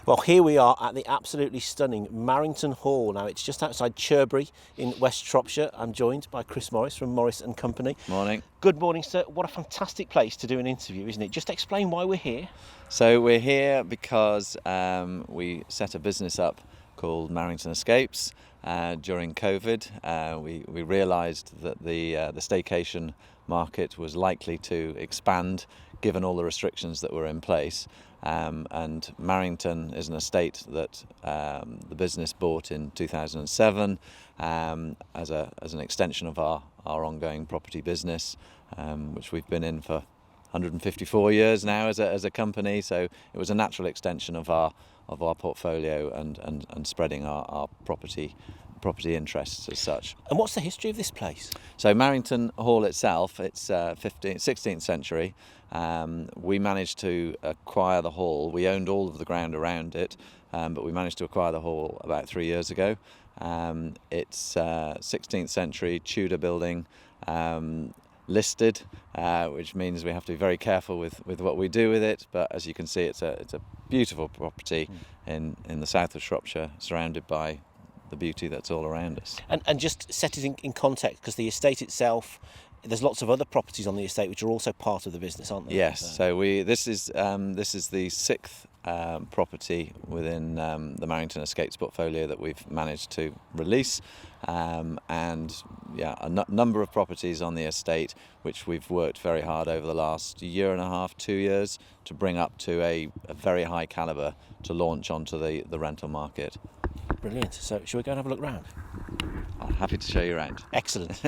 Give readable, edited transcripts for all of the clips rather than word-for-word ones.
Well, here we are at the absolutely stunning Marrington Hall. Now, it's just outside Cherbury in West Shropshire. I'm joined by Chris Morris from Morris and Company. Morning. Good morning, sir. What a fantastic place to do an interview, isn't it? Just explain why we're here. So we're here because we set a business up called Marrington Escapes during COVID. We realised that the staycation market was likely to expand given all the restrictions that were in place. And Marrington is an estate that the business bought in 2007 as an extension of our ongoing property business, which we've been in for 154 years now as a company. So it was a natural extension of our portfolio and spreading our property interests as such. And what's the history of this place? So Marrington Hall itself, it's 16th century. We managed to acquire the hall. We owned all of the ground around it, but we managed to acquire the hall about 3 years ago. It's 16th century Tudor building, listed, which means we have to be very careful with what we do with it. But as you can see, it's a beautiful property in the south of Shropshire, surrounded by the beauty that's all around us. And just set it in context, because the estate itself, there's lots of other properties on the estate which are also part of the business, aren't there? Yes. So this is the sixth property within the Marrington Escapes portfolio that we've managed to release, and yeah, a number of properties on the estate which we've worked very hard over the last year and a half, 2 years, to bring up to a very high calibre to launch onto the rental market. Brilliant. So shall we go and have a look round? I'm happy to show you around. Excellent.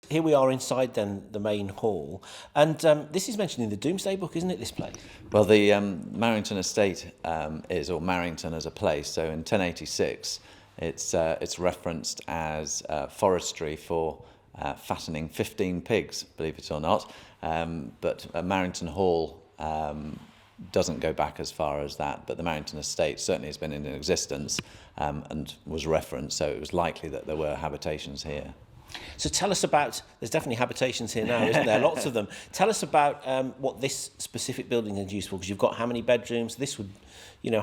Here we are inside then the main hall, and this is mentioned in the Domesday Book, isn't it, this place? Well, the Marrington Estate or Marrington as a place. So in 1086, it's referenced as forestry for fattening 15 pigs, believe it or not. But Marrington Hall doesn't go back as far as that, but the Marrington Estate certainly has been in existence and was referenced, so it was likely that there were habitations here. So tell us about, there's definitely habitations here now, isn't there? Lots of them. Tell us about what this specific building is used for, because you've got how many bedrooms? This would,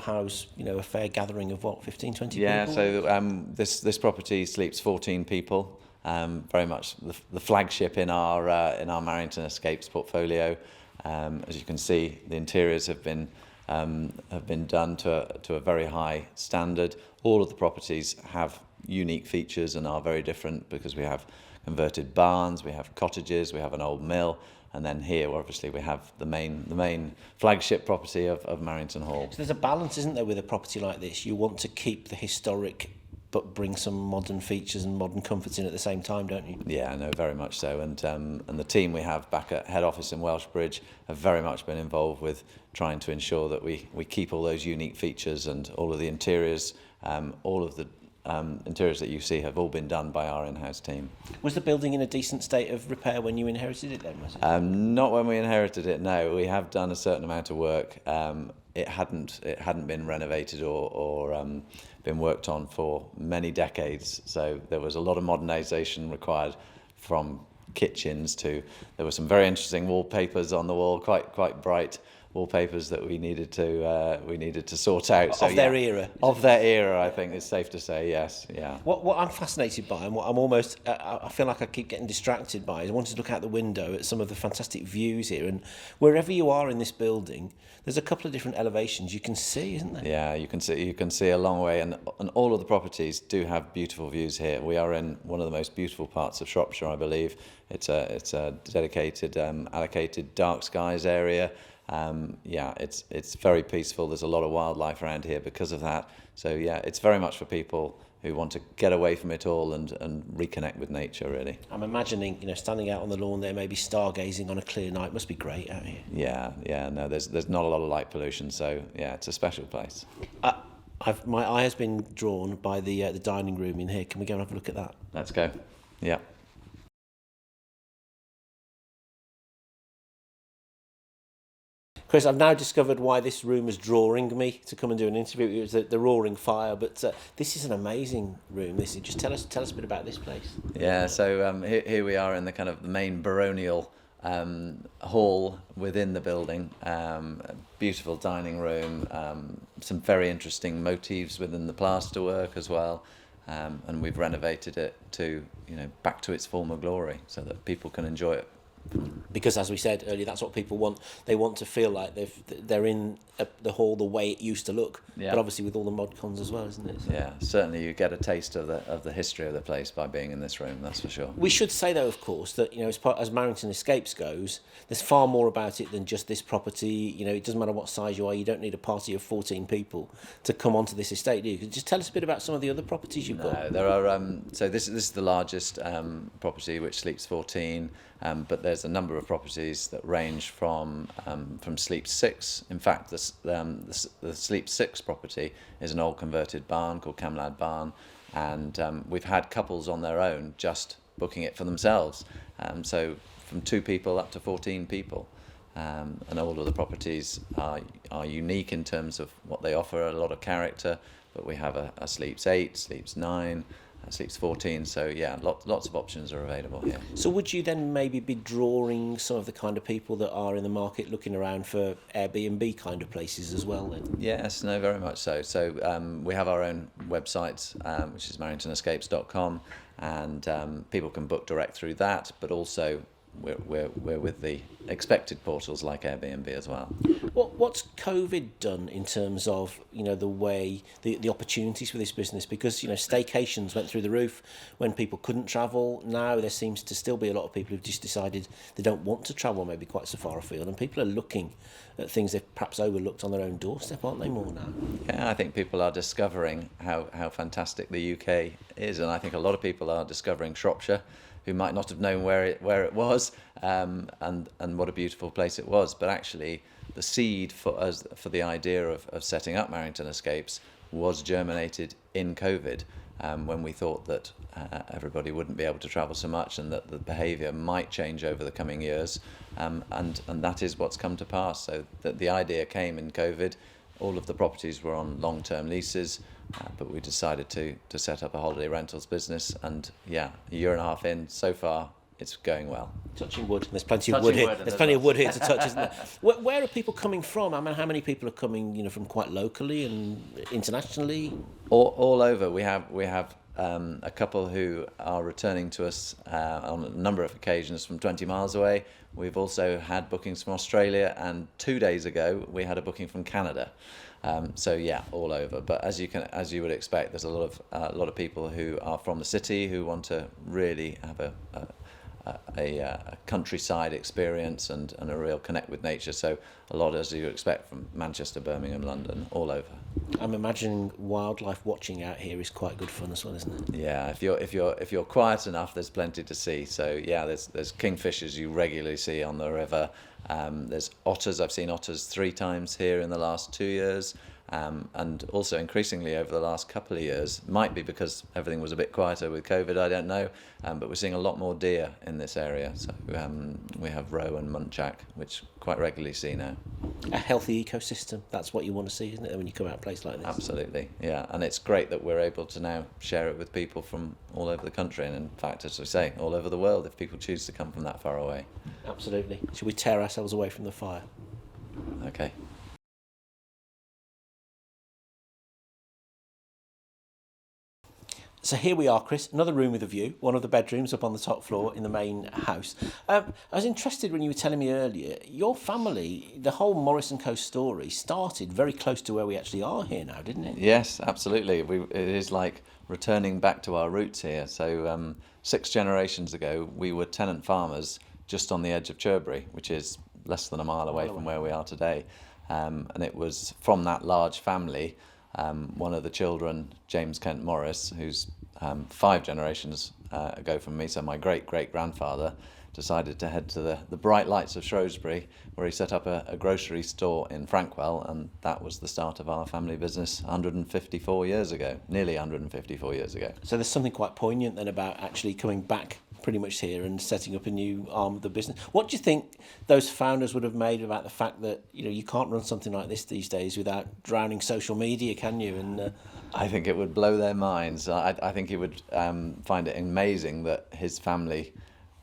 house, a fair gathering of what, 15, 20 people? Yeah, so this property sleeps 14 people. Very much the flagship in our Marrington Escapes portfolio. As you can see, the interiors have been done to a very high standard. All of the properties have unique features and are very different, because we have converted barns, we have cottages, we have an old mill, and then here obviously we have the main flagship property of Marrington Hall. So there's a balance, isn't there, with a property like this? You want to keep the historic but bring some modern features and modern comforts in at the same time, don't you? Yeah, no, very much so. And the team we have back at head office in Welshbridge have very much been involved with trying to ensure that we keep all those unique features, and all of the interiors, all of the interiors that you see have all been done by our in-house team. Was the building in a decent state of repair when you inherited it then, was it? Not when we inherited it, no. We have done a certain amount of work. It hadn't been renovated or been worked on for many decades, so there was a lot of modernisation required, from kitchens to, there were some very interesting wallpapers on the wall, quite bright wallpapers that we needed to sort out. Of their era? Of their era, I think it's safe to say, yes, yeah. What I'm fascinated by, and what I'm almost, I feel like I keep getting distracted by, is I wanted to look out the window at some of the fantastic views here, and wherever you are in this building, there's a couple of different elevations you can see, isn't there? Yeah, you can see a long way, and all of the properties do have beautiful views here. We are in one of the most beautiful parts of Shropshire, I believe. It's a dedicated, allocated dark skies area. Yeah, it's very peaceful. There's a lot of wildlife around here because of that. So yeah, it's very much for people who want to get away from it all and reconnect with nature, really. I'm imagining, standing out on the lawn there, maybe stargazing on a clear night, must be great out here. Yeah. No, there's not a lot of light pollution, so yeah, it's a special place. My eye has been drawn by the dining room in here. Can we go and have a look at that? Let's go. Yeah. Chris, I've now discovered why this room is drawing me to come and do an interview. It was the roaring fire, but this is an amazing room. Just tell us a bit about this place. Yeah, so here we are in the kind of the main baronial hall within the building, a beautiful dining room, some very interesting motifs within the plasterwork as well, and we've renovated it to, back to its former glory so that people can enjoy it. Because, as we said earlier, that's what people want. They want to feel like they're in the hall the way it used to look. Yeah. But obviously with all the mod cons as well, isn't it? So. Yeah, certainly you get a taste of the history of the place by being in this room, that's for sure. We should say, though, of course, that as Marrington Escapes goes, there's far more about it than just this property. It doesn't matter what size you are. You don't need a party of 14 people to come onto this estate, do you? Could you just tell us a bit about some of the other properties you've got? No, there are. So this is the largest property, which sleeps 14. But there's a number of properties that range from Sleep 6. In fact, the Sleep 6 property is an old converted barn called Camlad Barn, and we've had couples on their own just booking it for themselves. So from 2 people up to 14 people. And all of the properties are unique in terms of what they offer, a lot of character, but we have a Sleeps 8, Sleeps 9, Sleeps 14, so yeah, lots of options are available here. So would you then maybe be drawing some of the kind of people that are in the market looking around for Airbnb kind of places as well then? Yes, no, very much so. So we have our own website, which is marringtonescapes.com, and people can book direct through that, but also we're with the expected portals like Airbnb as well. What's COVID done in terms of the way the opportunities for this business? Because staycations went through the roof when people couldn't travel. Now there seems to still be a lot of people who've just decided they don't want to travel maybe quite so far afield, and people are looking at things they've perhaps overlooked on their own doorstep, aren't they, more now? Yeah, I think people are discovering how fantastic the UK is, and I think a lot of people are discovering Shropshire, who might not have known where it was, and what a beautiful place it was. But actually, the seed for the idea of setting up Marrington Escapes was germinated in COVID, when we thought that everybody wouldn't be able to travel so much, and that the behaviour might change over the coming years, and that is what's come to pass. So the idea came in COVID. All of the properties were on long-term leases, but we decided to set up a holiday rentals business, and yeah, a year and a half in, so far it's going well. Touching wood. There's plenty of wood here. There's plenty of wood here to touch, isn't there? Where are people coming from? I mean, how many people are coming, from quite locally and internationally? All over. We have a couple who are returning to us on a number of occasions from 20 miles away. We've also had bookings from Australia, and 2 days ago we had a booking from Canada. So yeah, all over. But as you would expect, there's a lot of people who are from the city who want to really have a countryside experience and a real connect with nature. So a lot, as you expect, from Manchester, Birmingham, London, all over. I'm imagining wildlife watching out here is quite good fun as well, isn't it? Yeah, if you're quiet enough, there's plenty to see. So yeah, there's kingfishers you regularly see on the river. There's otters. I've seen otters 3 times here in the last 2 years. And also increasingly over the last couple of years, might be because everything was a bit quieter with COVID, I don't know, but we're seeing a lot more deer in this area. So we have roe and muntjac, which quite regularly see now. A healthy ecosystem, that's what you want to see, isn't it, when you come out a place like this? Absolutely, yeah, and it's great that we're able to now share it with people from all over the country, and in fact, as we say, all over the world, if people choose to come from that far away. Absolutely. Should we tear ourselves away from the fire? Okay. So here we are, Chris, another room with a view, one of the bedrooms up on the top floor in the main house. I was interested when you were telling me earlier, your family, the whole Morrison Coast story started very close to where we actually are here now, didn't it? Yes, absolutely. It is like returning back to our roots here. So 6 generations ago, we were tenant farmers just on the edge of Cherbury, which is less than a mile away from where we are today. And it was from that large family, one of the children, James Kent Morris, who's 5 generations ago from me, so my great-great-grandfather, decided to head to the bright lights of Shrewsbury, where he set up a grocery store in Frankwell, and that was the start of our family business 154 years ago, nearly 154 years ago. So there's something quite poignant then about actually coming back pretty much here and setting up a new arm of the business. What do you think those founders would have made about the fact that you can't run something like this these days without drowning social media, can you? And I think it would blow their minds. I think he would find it amazing that his family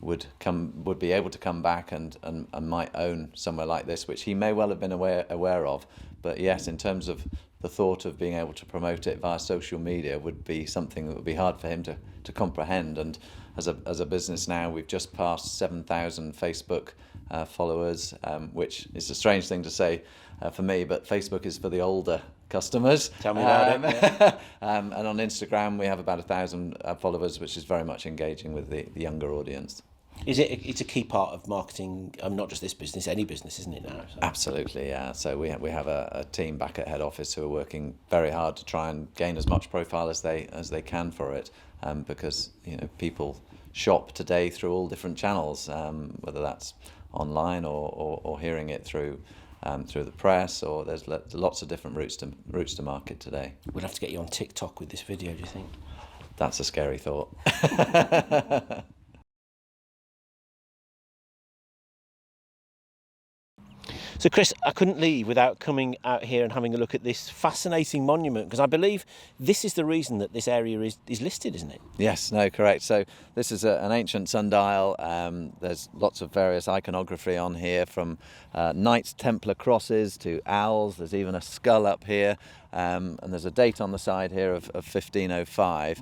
would be able to come back and might own somewhere like this, which he may well have been aware of. But yes, in terms of the thought of being able to promote it via social media would be something that would be hard for him to comprehend. And as a business now, we've just passed 7,000 Facebook followers, which is a strange thing to say for me, but Facebook is for the older customers. Tell me about it. Yeah. And on Instagram we have about 1,000 followers, which is very much engaging with the younger audience. It's a key part of marketing, not just this business, any business, isn't it now? So. Absolutely, yeah. So we have a team back at head office who are working very hard to try and gain as much profile as they can for it, because people shop today through all different channels, whether that's online or hearing it through the press, or there's lots of different routes to market today. We'll have to get you on TikTok with this video, do you think? That's a scary thought. So Chris, I couldn't leave without coming out here and having a look at this fascinating monument, because I believe this is the reason that this area is listed, isn't it? Yes, no, correct. So this is an ancient sundial. There's lots of various iconography on here, from Knights Templar crosses to owls. There's even a skull up here, and there's a date on the side here of 1505,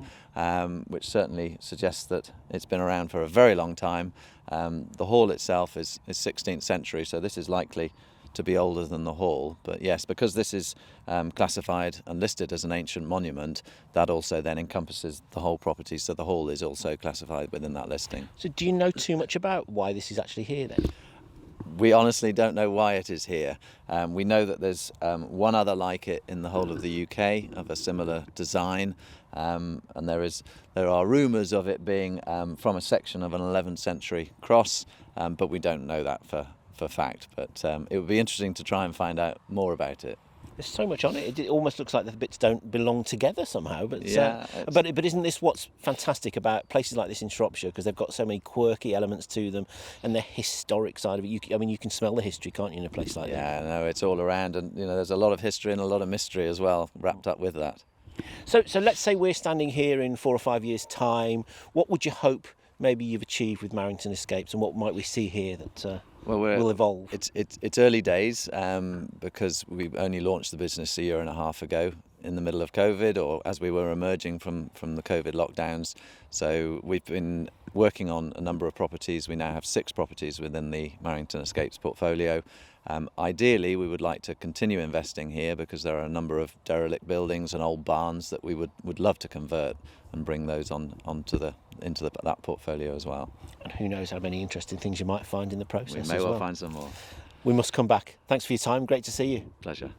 which certainly suggests that it's been around for a very long time. The hall itself is 16th century, so this is likely to be older than the hall. But yes, because this is classified and listed as an ancient monument, that also then encompasses the whole property, so the hall is also classified within that listing. So do you know too much about why this is actually here then? We honestly don't know why it is here. We know that there's one other like it in the whole of the UK of a similar design, and there are rumours of it being from a section of an 11th century cross, but we don't know that for fact. But it would be interesting to try and find out more about it. There's so much on it. It almost looks like the bits don't belong together somehow. But yeah, but isn't this what's fantastic about places like this in Shropshire? Because they've got so many quirky elements to them, and the historic side of it. You can smell the history, can't you, in a place like that? Yeah, no, it's all around, and there's a lot of history and a lot of mystery as well wrapped up with that. So let's say we're standing here in 4 or 5 years' time. What would you hope maybe you've achieved with Marrington Escapes, and what might we see here that will evolve? It's early days, because we only launched the business a year and a half ago in the middle of COVID, or as we were emerging from the COVID lockdowns. So we've been working on a number of properties. We now have 6 properties within the Marrington Escapes portfolio. Ideally, we would like to continue investing here, because there are a number of derelict buildings and old barns that we would love to convert and bring those into that portfolio as well. And who knows how many interesting things you might find in the process. We may well find some more. We must come back. Thanks for your time. Great to see you. Pleasure.